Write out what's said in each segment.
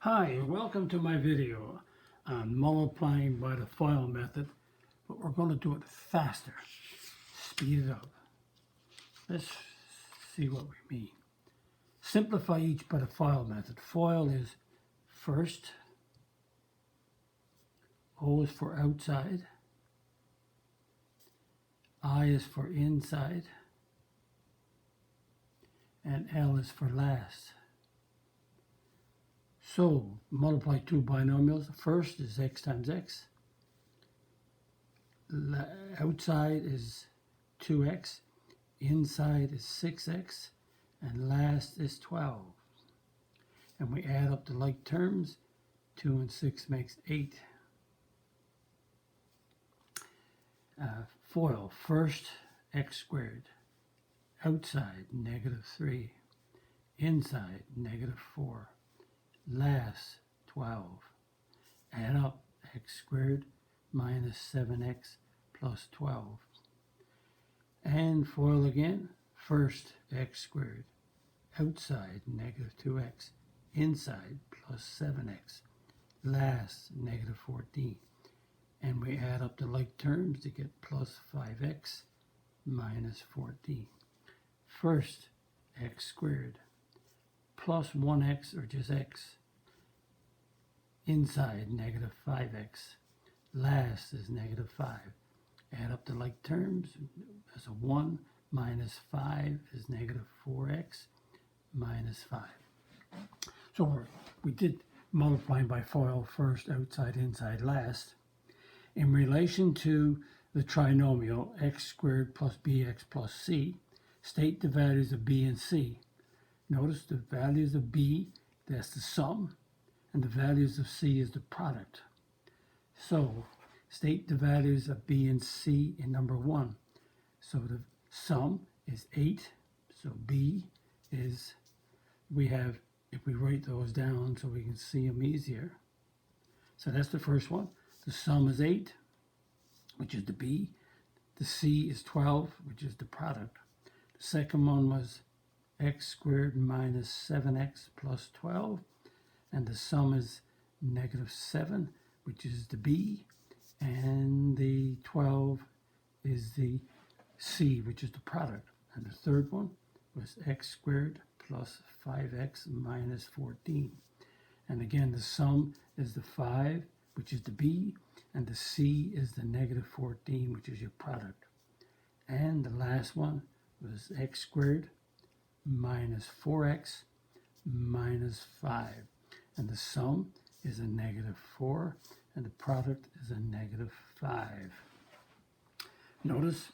Hi, and welcome to my video on multiplying by the FOIL method, but we're going to do it faster, speed it up. Let's see what we mean. Simplify each by the FOIL method. FOIL is first, O is for outside, I is for inside, and L is for last. So, multiply two binomials. First is x times x. Outside is 2x. Inside is 6x. And last is 12. And we add up the like terms. 2 and 6 makes 8. FOIL. First, x squared. Outside, negative 3. Inside, negative 4. Last, 12. Add up x squared minus 7x plus 12. And FOIL again. First, x squared. Outside, negative 2x. Inside, plus 7x. Last, negative 14. And we add up the like terms to get plus 5x minus 14. First, x squared. Plus 1x, or just x. Inside, negative 5x. Last is negative 5. Add up the like terms. As a 1 minus 5 is negative 4x minus 5. So we did multiplying by FOIL first, outside, inside, last. In relation to the trinomial x squared plus bx plus c, state the values of b and c. Notice the values of b, that's the sum, and the values of c is the product. So, state the values of b and c in number 1. So the sum is 8, so b is, we have, if we write those down so we can see them easier. So that's the first one. The sum is 8, which is the b. The c is 12, which is the product. The second one was x squared minus 7x plus 12, and the sum is negative 7, which is the b, and the 12 is the c, which is the product. And the third one was x squared plus 5x minus 14. And again, the sum is the 5, which is the b, and the c is the negative 14, which is your product. And the last one was x squared minus 4x minus 5. And the sum is a negative 4, and the product is a negative 5. Notice,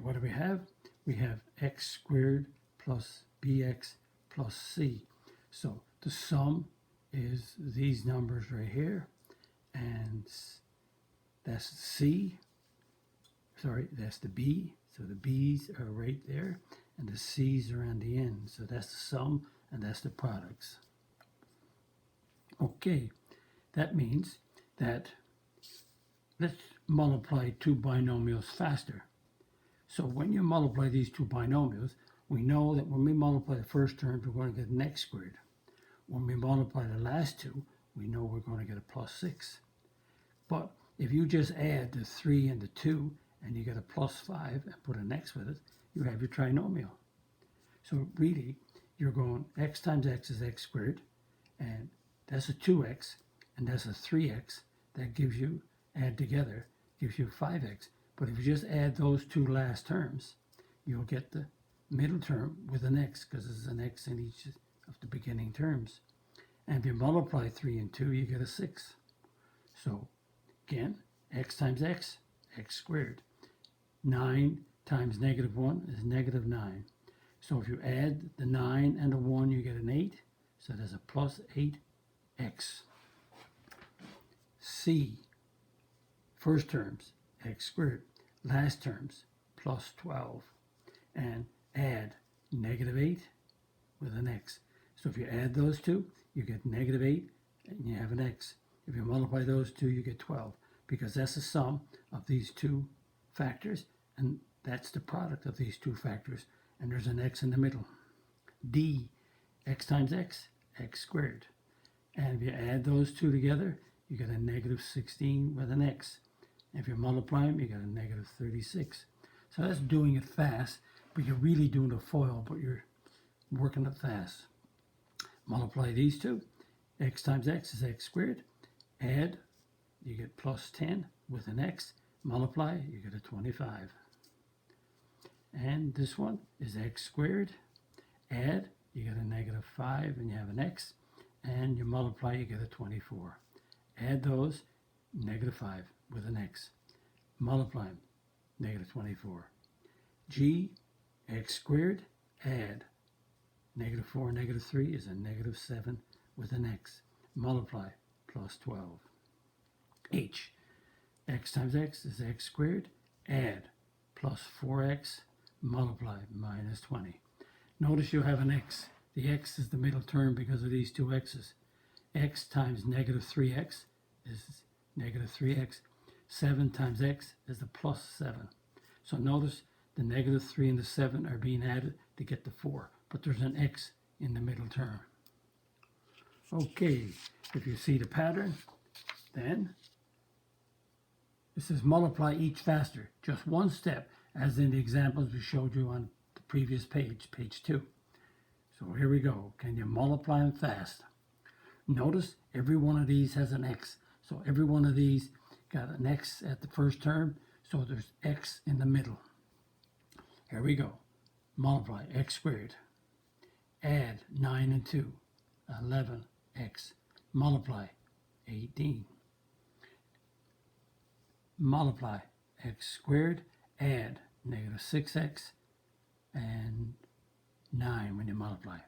what do we have? We have x squared plus bx plus c. So the sum is these numbers right here, and that's c. Sorry, that's the b. So the b's are right there, and the c's are on the end. So that's the sum, and that's the products. Okay, that means that let's multiply two binomials faster. So when you multiply these two binomials, we know that when we multiply the first term, we're going to get an x squared. When we multiply the last two, we know we're going to get a plus 6. But if you just add the 3 and the 2, and you get a plus 5 and put an x with it, you have your trinomial. So really, you're going x times x is x squared, and that's a 2x, and that's a 3x. That gives you, add together, gives you 5x. But if you just add those two last terms, you'll get the middle term with an x, because there's an x in each of the beginning terms. And if you multiply 3 and 2, you get a 6. So again, x times x, x squared. 9 times negative 1 is negative 9. So if you add the 9 and the 1, you get an 8. So there's a plus 8x. C, first terms, x squared. Last terms, plus 12. And add negative 8 with an x. So if you add those two, you get negative 8 and you have an x. If you multiply those two, you get 12, because that's the sum of these two factors, and that's the product of these two factors, and there's an x in the middle. D, x times x, x squared. And if you add those two together, you get a negative 16 with an x. And if you multiply them, you get a negative 36. So that's doing it fast, but you're really doing a FOIL, but you're working it fast. Multiply these two. X times x is x squared. Add, you get plus 10 with an x. Multiply, you get a 25. And this one is x squared. Add, you get a negative 5 and you have an x. And you multiply, you get a 24. Add those, negative 5 with an x. Multiply them, negative 24. G, x squared, add. Negative 4, negative 3 is a negative 7 with an x. Multiply, plus 12. H, x times x is x squared, add, plus 4x, multiply, minus 20. Notice you have an x. The x is the middle term because of these two x's. X times negative 3x is negative 3x. 7 times x is the plus 7. So notice the negative 3 and the 7 are being added to get the 4. But there's an x in the middle term. Okay, if you see the pattern, then it says multiply each faster. Just one step, as in the examples we showed you on the previous page, page 2. So here we go. Can you multiply them fast? Notice every one of these has an x. So every one of these got an x at the first term, so there's x in the middle. Here we go. Multiply x squared. Add 9 and 2, 11x. Multiply 18. Multiply x squared. Add negative 6x and 9 when you multiply.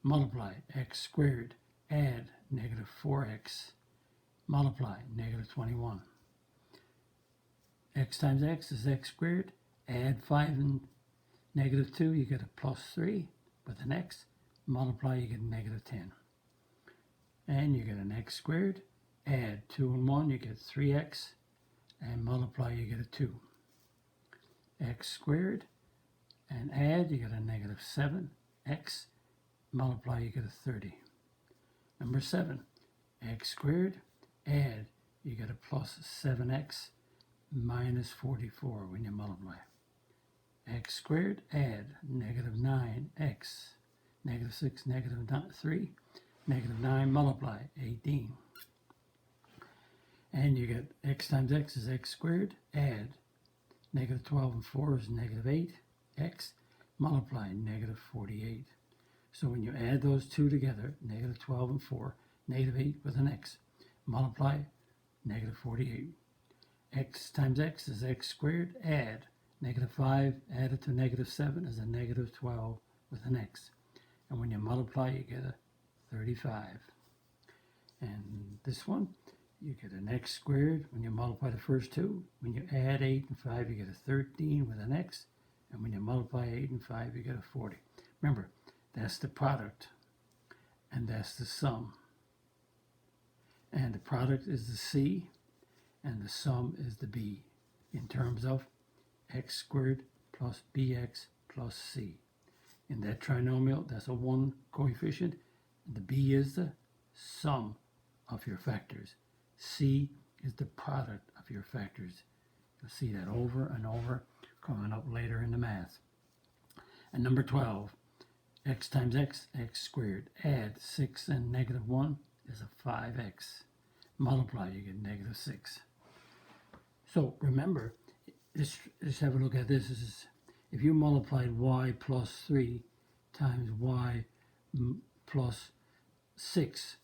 Multiply x squared. Add negative 4x. Multiply negative 21. X times x is x squared. Add 5 and negative 2, you get a plus 3 with an x. Multiply, you get a negative 10. And you get an x squared. Add 2 and 1, you get 3x. And multiply, you get a 2. X squared. And add, you get a negative 7x. Multiply, you get a 30. Number 7, x squared. Add, you get a plus 7x minus 44 when you multiply. X squared, add negative 9x, negative 6, negative 3, negative 9, multiply 18. And you get x times x is x squared, add negative 12 and 4 is negative 8x, multiply negative 48. So when you add those two together, negative 12 and 4, negative 8 with an x, multiply negative 48. X times x is x squared, add negative 5 added to negative 7 is a negative 12 with an x. And when you multiply, you get a 35. And this one, you get an x squared when you multiply the first two. When you add 8 and 5, you get a 13 with an x. And when you multiply 8 and 5, you get a 40. Remember, that's the product. And that's the sum. And the product is the c, and the sum is the b, in terms of x squared plus bx plus c. In that trinomial, that's a 1 coefficient. The b is the sum of your factors. C is the product of your factors. You'll see that over and over coming up later in the math. And number 12, x times x, x squared. Add 6 and negative 1 is a 5x. Multiply, you get negative 6. So remember, let's have a look at this. This is, if you multiplied y plus 3 times y plus 6,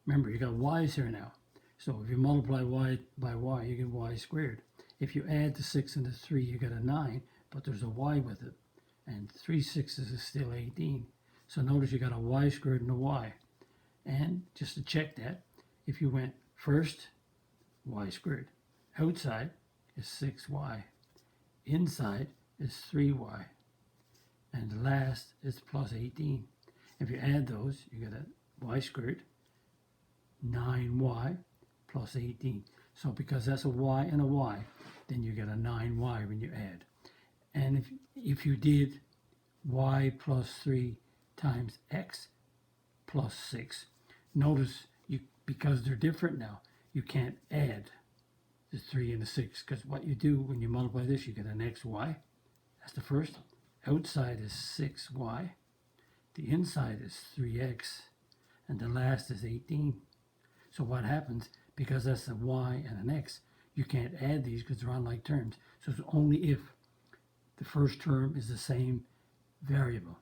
remember you got y's here now. So if you multiply y by y, you get y squared. If you add the 6 and the 3, you get a 9, but there's a y with it. And 3 sixths is still 18. So notice you got a y squared and a y. And just to check that, if you went first, y squared. Outside is 6y. Inside is 3y. And last is plus 18. If you add those, you get a y squared, 9y plus 18. So because that's a y and a y, then you get a 9y when you add. And if you did y plus 3 times x plus 6, notice because they're different now, you can't add the 3 and the 6, because what you do when you multiply this, you get an xy. That's the first. Outside is 6y. The inside is 3x. And the last is 18. So what happens, because that's a y and an x, you can't add these because they're on like terms. So it's only if the first term is the same variable,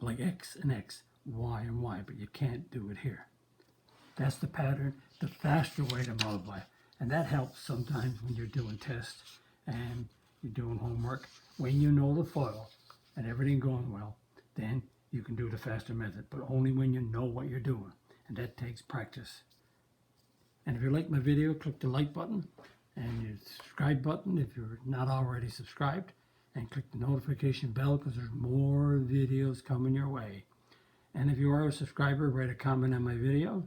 like x and x, y and y, but you can't do it here. That's the pattern, the faster way to multiply. And that helps sometimes when you're doing tests and you're doing homework. When you know the FOIL and everything going well, then you can do the faster method, but only when you know what you're doing. And that takes practice. And if you like my video, click the like button and the subscribe button if you're not already subscribed, and click the notification bell because there's more videos coming your way. And if you are a subscriber, write a comment on my video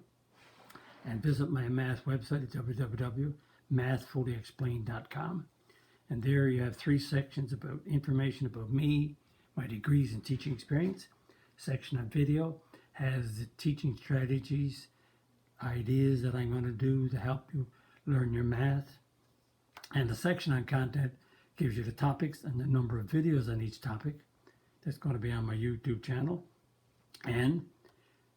and visit my math website at www.mathfullyexplained.com. And there you have 3 sections about information about me, my degrees and teaching experience. Section on video has the teaching strategies, ideas that I'm going to do to help you learn your math. And the section on content gives you the topics and the number of videos on each topic. That's going to be on my YouTube channel. And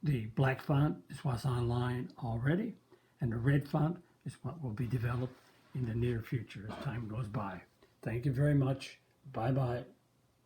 the black font is what's online already, and the red font is what will be developed in the near future as time goes by. Thank you very much. Bye-bye.